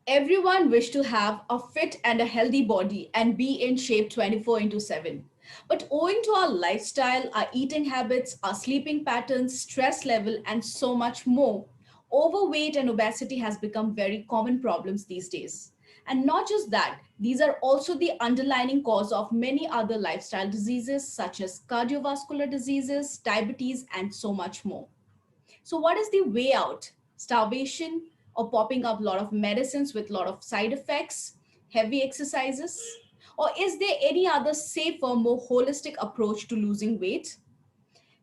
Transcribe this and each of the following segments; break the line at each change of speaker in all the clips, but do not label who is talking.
Everyone wish to have a fit and a healthy body and be in shape 24 into 7. But owing to our lifestyle, our eating habits, our sleeping patterns, stress level, and so much more, overweight and obesity has become very common problems these days. And not just that, these are also the underlying cause of many other lifestyle diseases such as cardiovascular diseases, diabetes, and so much more. So, what is the way out? Starvation or popping up a lot of medicines with a lot of side effects, heavy exercises? Or is there any other safer, more holistic approach to losing weight?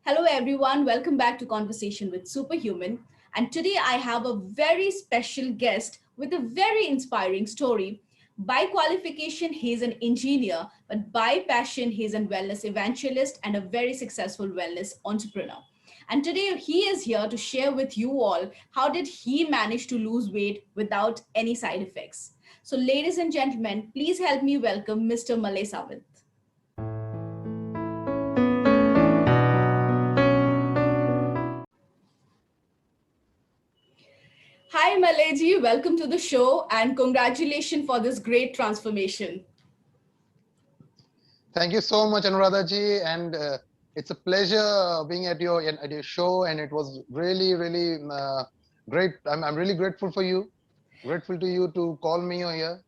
Hello, everyone. Welcome back to Conversation with Superhuman. And today I have a very special guest with a very inspiring story. By qualification, he's an engineer, but by passion, he's a wellness evangelist and a very successful wellness entrepreneur. And today he is here to share with you all how did he manage to lose weight without any side effects. So, ladies and gentlemen, please help me welcome Mr. Malay Sawant. Hi, Maleji. Welcome to the show and congratulations for this great transformation.
Thank you so much, Anuradha ji, and it's a pleasure being at your show, and it was really great. I'm really grateful for you, grateful to you to call me here.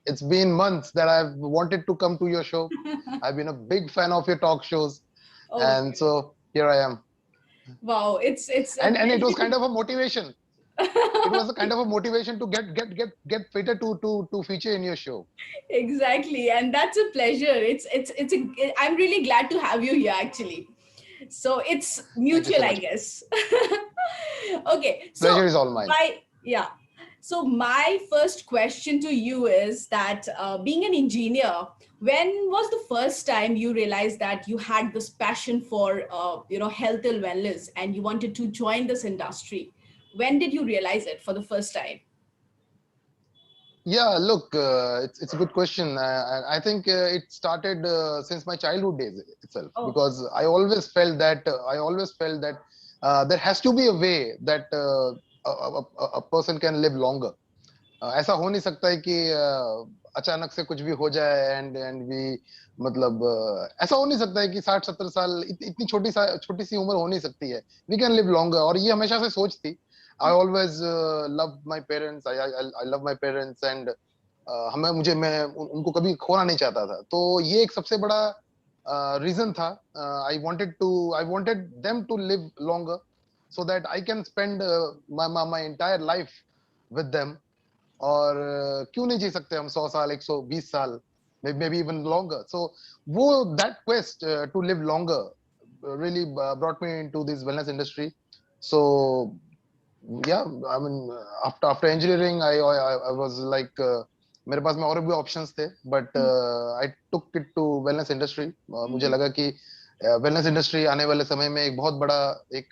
It's been months that I've wanted to come to your show. I've been a big fan of your talk shows, and
Okay.
so here I am.
Wow, it's a
And it was kind
very
of a motivation. It was a kind of a motivation to get fitter to feature in your show.
exactly, and that's a pleasure. It's a. I'm really glad to have you here actually. So it's
Thank you
mutual,
so
I
much.
guess. Okay, so
Pleasure is all mine.
my yeah. So my first question to you is that being an engineer, when was the first time you realized that you had this passion for health and wellness and you wanted to join this industry? When did you realize it for the first time?
Yeah, look, it's a good question. I think it started since my childhood days itself,
Oh,
because I always felt that there has to be a way that a person can live longer. ऐसा हो नहीं सकता है कि अचानक से कुछ भी हो जाए एंड वी मतलब ऐसा हो नहीं सकता है कि 60-70 साल इतनी छोटी सी उम्र हो नहीं सकती है. वी कैन लिव लॉन्गर, और ये हमेशा से सोच थी. I always love my parents. I love my parents and हमें मुझे मैं उनको कभी खोना नहीं चाहता था. तो ये एक सबसे बड़ा रीजन था. I wanted them to live longer so that I can spend my entire life with them. और क्यों नहीं जी सकते हम 100 साल 120 साल, maybe even longer. So वो that quest to live longer really brought me into this wellness industry. So yeah, I mean, after engineering I was like मेरे पास में और भी ऑप्शंस थे, but I took it to wellness industry. मुझे
mm-hmm.
लगा कि wellness industry आने वाले समय में एक बहुत बड़ा एक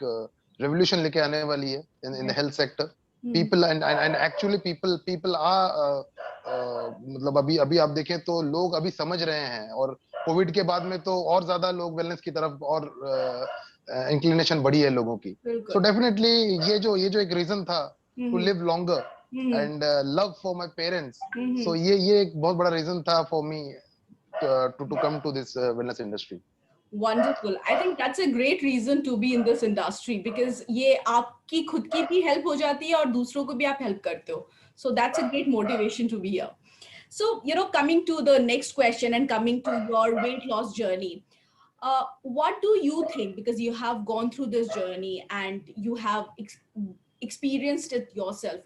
रेवोल्यूशन लेके आने वाली है in the
Right.
Health sector.
Mm-hmm.
People and actually people are मतलब अभी अभी आप देखें तो लोग अभी समझ रहे हैं, और कोविड के बाद में तो और ज्यादा लोग वेलनेस की तरफ और इंक्लिनेशन बढ़ी है लोगों की. सो
बिल्कुल.
डेफिनेटली ये जो एक रीजन था to
hmm.
Live longer
hmm.
And love for my parents. So
hmm.
ये एक बहुत बड़ा रीजन था for me to come to this wellness industry.
Wonderful. I think that's a great reason to be in this industry because ये आपकी खुद की भी हेल्प हो जाती है और दूसरों को भी आप हेल्प करते हो. So that's a great motivation to be here. So, coming to the next question and coming to your weight loss journey, what do you think? Because you have gone through this journey and you have experienced it yourself,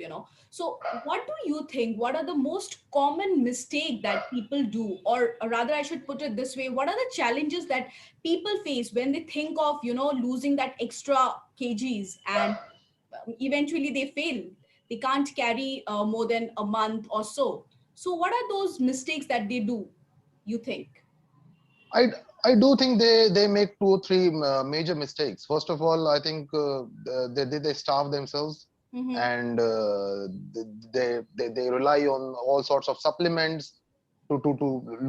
So, what do you think? What are the most common mistake that people do, or rather, I should put it this way: what are the challenges that people face when they think of, losing that extra kgs and eventually they fail? They can't carry more than a month or so. So, what are those mistakes that they do? You think?
I I do think they make two or three major mistakes. First of all, I think they starve themselves,
Mm-hmm.
and they rely on all sorts of supplements to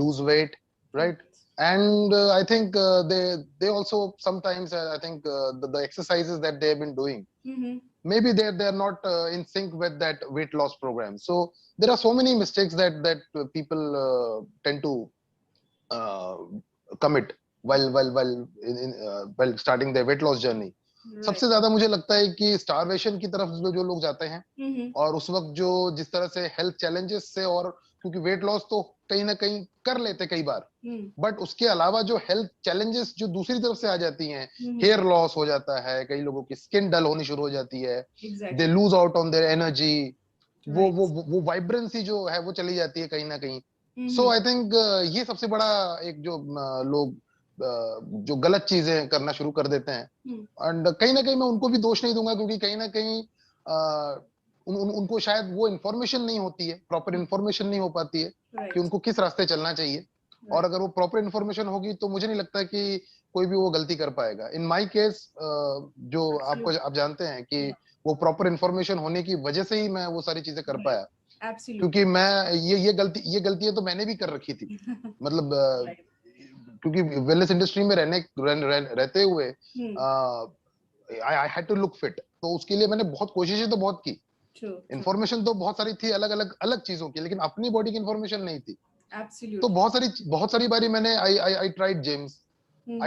lose weight, right? And I think they also sometimes I think the exercises that they have been doing,
Mm-hmm.
maybe they're not in sync with that weight loss program. So there are so many mistakes that people tend to uh, commit while starting their weight loss journey.
Right.
सबसे ज्यादा मुझे लगता है कि starvation की तरफ जो लोग जाते हैं,
Mm-hmm.
और उस वक्त जो जिस तरह से हेल्थ चैलेंजेस से, और क्योंकि वेट लॉस तो कहीं ना कहीं कर लेते कई बार,
Mm-hmm.
बट उसके अलावा जो हेल्थ चैलेंजेस जो दूसरी तरफ से आ जाती हैं,
Mm-hmm.
हेयर लॉस हो जाता है, कई लोगों की स्किन डल होनी शुरू हो जाती है, दे
Exactly.
Lose out on their energy, वो
Right.
वो वो वाइब्रेंसी जो है वो चली जाती है कहीं ना कहीं. सो
Mm-hmm.
आई थिंक ये सबसे बड़ा एक जो लोग जो गलत चीजें करना शुरू कर देते हैं.
Mm-hmm.
एंड कहीं ना कहीं मैं उनको भी दोष नहीं दूंगा, क्योंकि कहीं ना कहीं उनको शायद वो इन्फॉर्मेशन नहीं होती है, प्रॉपर इन्फॉर्मेशन नहीं हो पाती है कि
Right.
उनको किस रास्ते चलना चाहिए. और
Right.
अगर वो प्रॉपर इन्फॉर्मेशन होगी तो मुझे नहीं लगता कि कोई भी वो गलती कर पाएगा. इन माय केस जो आपको
Absolutely.
आप जानते हैं कि
Yeah.
वो प्रॉपर इन्फॉर्मेशन होने की वजह से ही मैं वो सारी चीजें कर
Right.
पाया. क्योंकि
Absolutely.
मैं ये गलतियां तो मैंने भी कर रखी थी. मतलब
Right.
क्योंकि वेलनेस इंडस्ट्री में रहते हुए
Hmm.
I had to look fit, तो उसके लिए मैंने बहुत कोशिशें तो बहुत की.
True. True.
इन्फॉर्मेशन तो बहुत सारी थी अलग अलग अलग चीजों की, लेकिन अपनी बॉडी की इन्फॉर्मेशन नहीं थी. तो
Absolutely.
बहुत सारी बारी मैंने I tried gyms,
Mm-hmm.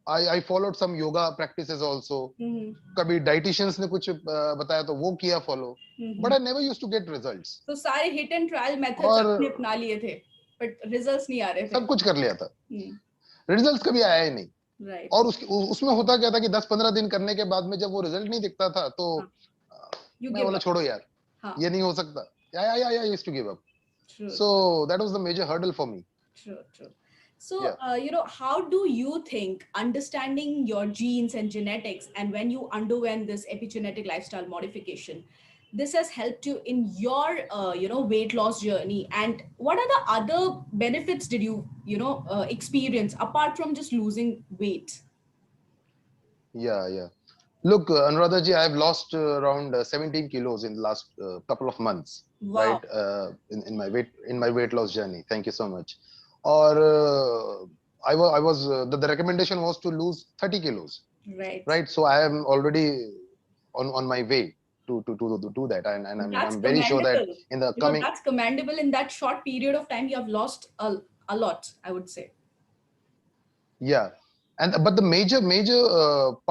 I followed some yoga practices also.
Mm-hmm.
कभी डाइटिशियंस ने कुछ बताया तो वो किया follow,
Mm-hmm.
But I never used to get results.
तो सारे हिट एंड ट्रायल मेथड्स
और
आपने अपना लिए थे, बट रिजल्ट्स नहीं आ रहे थे.
सब कुछ कर लिया था,
हम्म.
रिजल्ट्स कभी आया ही नहीं.
राइट.
और उसमें होता क्या था कि 10-15 दिन करने के बाद में जब वो रिजल्ट नहीं दिखता था तो
हाँ. यू
मैं
गिव
बोला
अप.
छोड़ो यार,
हाँ.
ये नहीं हो सकता. I used to give up.
True.
So that was the major hurdle for me.
True, true. So,
Yeah.
how do you think understanding your genes and genetics, and when you underwent this epigenetic lifestyle modification, this has helped you in your, weight loss journey? And what are the other benefits did you, experience apart from just losing weight?
Yeah. Look, Anuradha ji, I've lost around 17 kilos in the last couple of months,
Wow.
right? In my weight loss journey. Thank you so much. Or I was the recommendation was to lose 30 kilos,
Right.
right? So I am already on my way to do that, and
That's
I'm very sure that
commendable.
in the coming,
That's commendable. In that short period of time, you have lost a lot, I would say.
yeah. And but the major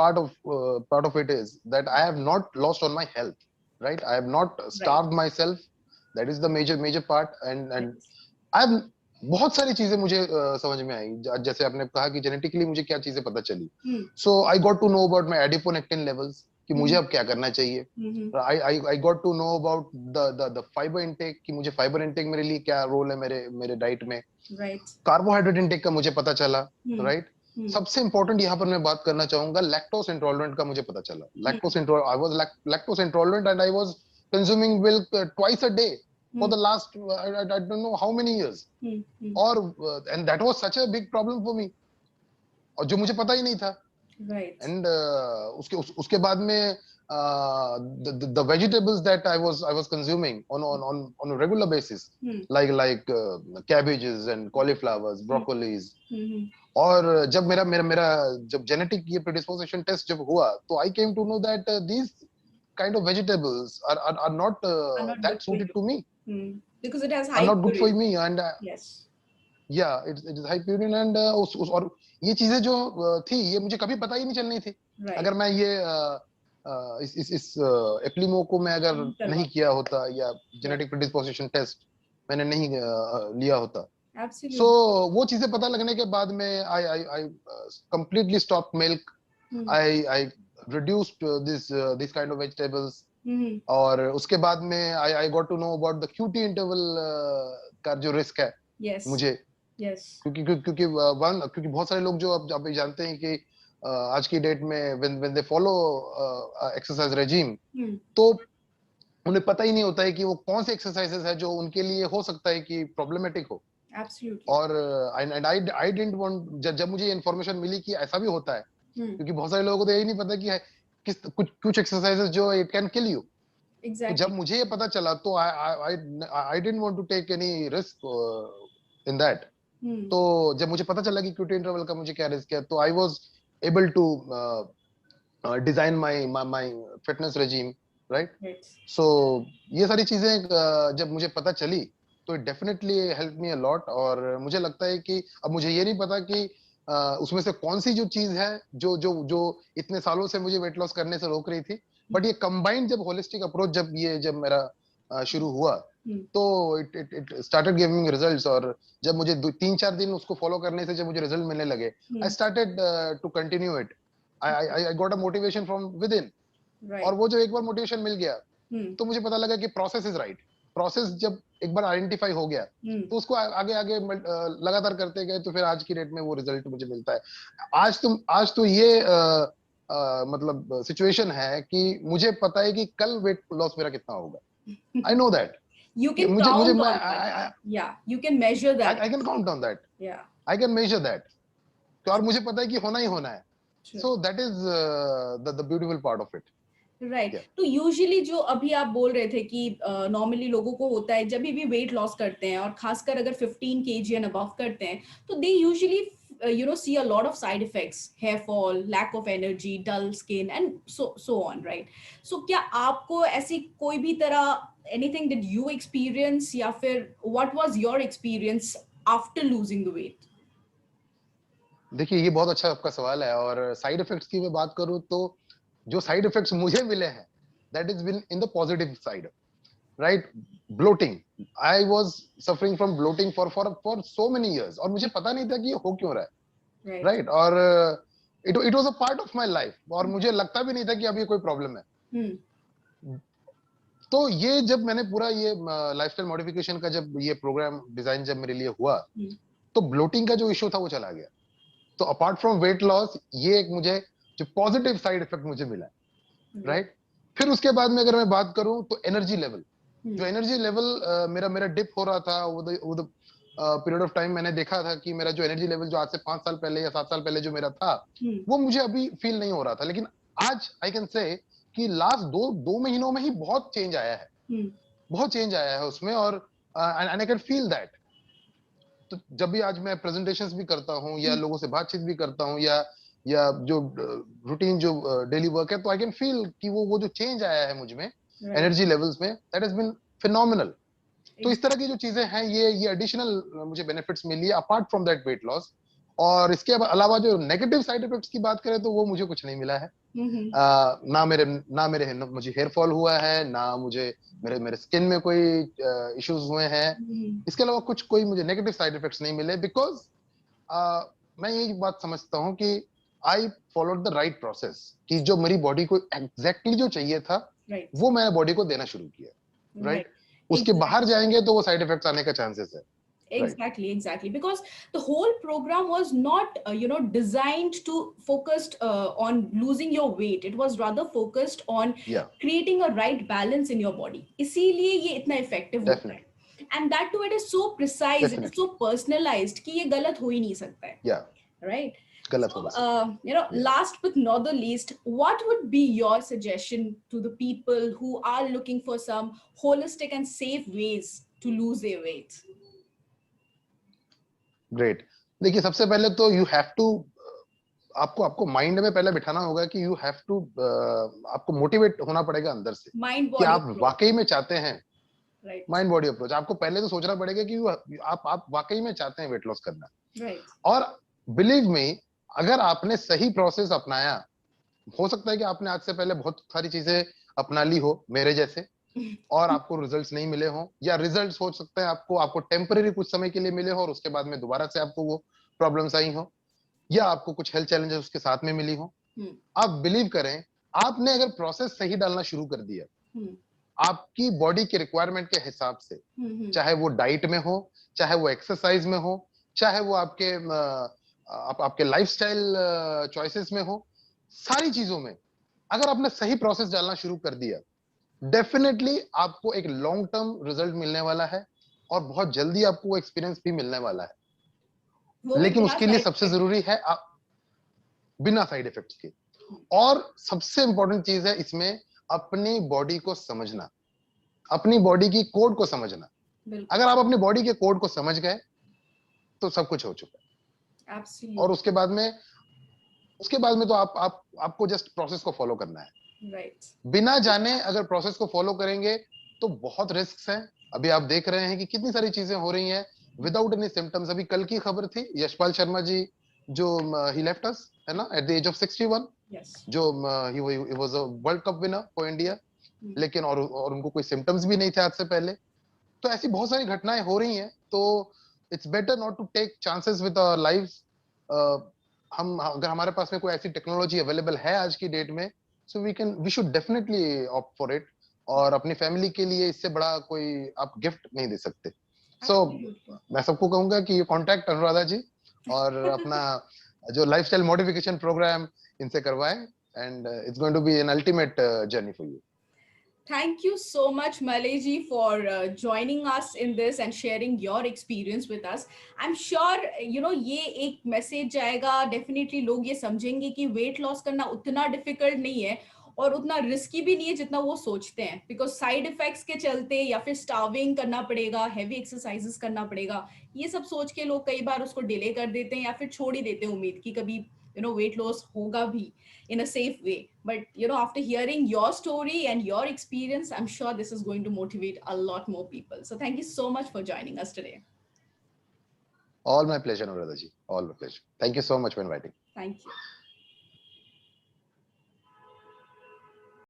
part of it is that I have not lost on my health, right? I have not starved myself. That is the major part. And
Yes.
I have बहुत सारी चीजें मुझे समझ में आई. जैसे आपने कहा कि जेनेटिकली मुझे क्या चीजें पता चली. So I got to know about my adiponectin levels, कि मुझे अब क्या करना चाहिए. I got to know about the fiber intake, कि मुझे fiber intake मेरे लिए क्या रोल है मेरे डाइट में.
Right.
कार्बोहाइड्रेट इंटेक का मुझे पता चला, राइट.
Hmm.
सबसे इंपॉर्टेंट यहाँ पर मैं बात करना चाहूंगा, लैक्टोज इंटॉलरेंट का मुझे पता चला. I was lactose intolerant and I was consuming milk twice a day for the last I don't know how many years. और and that was such a big problem for me, और जो मुझे पता ही नहीं था.
Right.
And उसके बाद में the vegetables that I was consuming on a regular basis, like cabbages and cauliflowers, broccolis. और जब मेरा जब जेनेटिक ये प्रेडिस्पोजिशन टेस्ट जब हुआ, तो I came to know that these kind of vegetables are not that suited to me.
Because it has
are
high
not good for
purine.
me. And
Yes.
yeah, it is high purine. And और ये चीजें जो थी, ये मुझे कभी पता ही नहीं चलनी थी.
Right.
अगर मैं ये इस एप्लीमो को मैं अगर नहीं किया होता, या जेनेटिक प्रेडिस्पोजिशन टेस्ट मैंने नहीं लिया होता.
Absolutely.
So वो चीजें पता लगने के बाद में I completely stopped milk. I reduced this kind of vegetables. और उसके बाद में I got to know about the QT interval का जो रिस्क है.
Yes.
मुझे.
Yes.
क्योंकि बहुत सारे लोग जो आप जानते हैं कि आज की डेट में when they follow exercise regime, तो उन्हें पता ही नहीं होता है कि वो कौन से एक्सरसाइजेस है जो उनके लिए हो सकता है कि प्रॉब्लमेटिक हो.
Absolutely.
और I didn't want, जब मुझे इन्फॉर्मेशन मिली कि ऐसा भी होता है, क्योंकि बहुत सारे लोगों को तो यही नहीं पता कि कुछ एक्सरसाइजेस जो it can kill you.
Exactly.
तो जब मुझे ये पता चला, तो I didn't want to take any risk in that. तो जब मुझे पता चला कि QT इंटरवल का मुझे क्या रिस्क है, तो I was able to design my fitness regime, right? So ये सारी चीजें जब मुझे पता चली तो it definitely help me a lot. और मुझे लगता है कि अब मुझे ये नहीं पता कि उसमें से कौन सी जो चीज है जो जो जो इतने सालों से मुझे वेट लॉस करने से रोक रही थी, बट ये कंबाइंड जब होलिस्टिक अप्रोच जब मेरा शुरू हुआ, तो इट स्टार्टेड गिविंग रिजल्ट्स। और जब मुझे 3-4 दिन उसको फॉलो करने से जब मुझे रिजल्ट मिलने लगे, I started to continue it. I got a motivation from within. और वो जो एक बार मोटिवेशन मिल गया, तो मुझे पता लगा कि प्रोसेस इज राइट। प्रोसेस जब एक बार आइडेंटिफाई हो गया, तो उसको आगे आगे लगातार करते गए, तो फिर आज की डेट में वो रिजल्ट मुझे मिलता है। आज तो ये मतलब सिचुएशन है कि मुझे पता है कि कल वेट लॉस मेरा कितना होगा। I know that.
You can
मुझे मुझे
count
मैं
on that. Yeah, you can measure that.
I can count on that.
Yeah.
I can measure that. और मुझे पता है कि होना ही होना है।
True.
So that is the beautiful part of it.
Right तो यूजुअली जो अभी आप बोल रहे थे कि नॉर्मली लोगों को होता है जब भी वेट लॉस करते हैं और खासकर अगर 15 kg एंड अबव करते हैं तो they usually see a lot of side effects, hair fall, lack of energy, dull skin and so on, right? So क्या आपको ऐसी कोई भी तरह anything did you experience या फिर what was your experience after losing the weight?
देखिए, ये बहुत अच्छा आपका सवाल है। और साइड इफेक्ट्स की मैं बात करूं, तो जो साइड इफेक्ट्स मुझे मिले हैं, that is been in the positive side, right? Bloating. I was suffering from bloating for so many years, और मुझे पता नहीं था कि ये हो क्यों रहा है, राइट? और it was a part of my life, और मुझे लगता भी नहीं था कि अब ये कोई प्रॉब्लम है। तो ये जब मैंने पूरा ये लाइफस्टाइल मॉडिफिकेशन का जब ये प्रोग्राम डिजाइन जब मेरे लिए हुआ, तो ब्लोटिंग का जो इशू था वो चला गया। तो अपार्ट फ्रॉम वेट लॉस, ये एक मुझे जो पॉजिटिव साइड इफेक्ट मुझे मिला, राइट? फिर उसके बाद में अगर मैं बात करूं, तो एनर्जी लेवल, जो एनर्जी लेवल मेरा मेरा डिप हो रहा था, वो पीरियड ऑफ टाइम मैंने देखा था कि मेरा जो एनर्जी लेवल जो आज से 5 साल पहले या 7 साल पहले जो मेरा था, वो मुझे अभी फील नहीं हो रहा था। लेकिन आज आई कैन से कि लास्ट दो महीनों में ही बहुत चेंज आया है, बहुत चेंज आया है उसमें। और आई कैन फील दैट। तो जब भी आज मैं प्रेजेंटेशंस भी करता हूँ या लोगों से बातचीत भी करता हूँ, या जो रूटीन जो डेली वर्क है, तो आई कैन फील कि वो जो चेंज आया है मुझ में एनर्जी लेवल्स में, दैट हैज बीन फिनोमिनल। तो इस तरह की जो चीजें हैं, ये एडिशनल मुझे बेनिफिट्स मिली है apart from that weight loss. और इसके अलावा जो नेगेटिव साइड इफेक्ट्स की बात करें, तो वो मुझे कुछ नहीं मिला है। ना मुझे हेयर फॉल हुआ है, ना मुझे मेरे मेरे स्किन में कोई इश्यूज हुए हैं। इसके अलावा कोई मुझे नेगेटिव साइड इफेक्ट्स नहीं मिले, बिकॉज मैं यही बात समझता हूँ कि I followed the right process, कि जो मेरी बॉडी को एग्जैक्टली जो चाहिए था, वो मैंने बॉडी को देना शुरू किया, राइट? उसके बाहर जाएंगे तो वो साइड इफेक्ट्स आने का चांसेस है।
Exactly, because the whole program was not designed to focused on losing your weight. It was rather focused on creating a right balance in your body. इसीलिए ये इतना effective होता है, and that too it is so precise, it is so personalized कि ये गलत हो ही नहीं सकता है, right? So, last but not the least, what would be your suggestion to the people who are looking for some holistic and safe ways to lose their weight?
Great. देखिए, सबसे पहले तो यू हैव टू, आपको mind में पहले बिठाना होगा कि यू हैव टू, आपको मोटिवेट होना पड़ेगा अंदर से कि आप वाकई में चाहते हैं। माइंड बॉडी अप्रोच, आपको पहले तो सोचना पड़ेगा कि आप वाकई में चाहते हैं वेट लॉस करना। और बिलीव मी, अगर आपने सही प्रोसेस अपनाया, हो सकता है कि आपने आज से पहले बहुत सारी चीजें अपना ली हो मेरे जैसे, और आपको रिजल्ट्स नहीं मिले हों, या रिजल्ट्स हो सकते हैं आपको टेम्पररी कुछ समय के लिए मिले हो और उसके बाद में दोबारा से आपको वो प्रॉब्लम्स आई हो, या आपको कुछ हेल्थ चैलेंजेस उसके साथ में मिली हो। आप बिलीव करें, आपने अगर प्रोसेस सही डालना शुरू कर दिया, आपकी बॉडी के रिक्वायरमेंट के हिसाब से, चाहे वो डाइट में हो, चाहे वो एक्सरसाइज में हो, चाहे वो आपके लाइफस्टाइल चॉइसेस में हो, सारी चीजों में अगर आपने सही प्रोसेस डालना शुरू कर दिया, डेफिनेटली आपको एक लॉन्ग टर्म रिजल्ट मिलने वाला है, और बहुत जल्दी आपको वो एक्सपीरियंस भी मिलने वाला है। लेकिन उसके लिए सबसे जरूरी है आप बिना साइड इफेक्ट्स के। और सबसे इंपॉर्टेंट चीज है इसमें अपनी बॉडी को समझना, अपनी बॉडी की कोड को समझना। अगर आप अपनी बॉडी के कोड को समझ गए, तो सब कुछ हो चुका है।
Absolutely.
और उसके बाद में तो आपको जस्ट प्रोसेस को फॉलो करना है।
Right.
बिना जाने अगर प्रोसेस को फॉलो करेंगे तो बहुत रिस्क हैं। अभी आप देख रहे हैं कि कितनी सारी चीजें हो रही हैं विदाउट एनी सिम्टम्स। अभी कल की खबर थी, यशपाल शर्मा जी जो ही लेफ्ट अस, है ना, at the age of 61,
Yes.
जो ही was a world cup winner for India,
Hmm.
लेकिन और उनको कोई सिम्टम्स भी नहीं थे आज से पहले। तो ऐसी बहुत सारी घटनाएं हो रही हैं, तो it's better not to take chances with our lives. हम अगर हमारे पास में कोई ऐसी टेक्नोलॉजी अवेलेबल है आज की डेट में, so we should definitely opt for it. और अपनी फैमिली के लिए इससे बड़ा कोई आप गिफ्ट नहीं दे सकते। सो
Absolutely.
मैं सबको कहूंगा कि कांटेक्ट अनुराधा जी और अपना जो लाइफस्टाइल मॉडिफिकेशन प्रोग्राम इनसे करवाएं, and it's going to be an ultimate journey for you.
Thank you so much, Maleji, for joining us in this and sharing your experience with us. I'm sure, ये एक message जाएगा, definitely लोग ये समझेंगे कि weight loss करना उतना difficult नहीं है और उतना रिस्की भी नहीं है जितना वो सोचते हैं, बिकॉज साइड इफेक्ट्स के चलते या फिर स्टार्विंग करना पड़ेगा, हैवी एक्सरसाइजेस करना पड़ेगा, ये सब सोच के लोग कई बार उसको डिले कर देते हैं या फिर छोड़ ही देते हैं उम्मीद कि कभी वेट लॉस होगा भी in a safe way. But after hearing your story and your experience, I'm sure this is going to motivate a lot more people. So thank you so much for joining us today.
All my pleasure, Anuradha ji. All my pleasure. Thank you so much for inviting.
Thank you.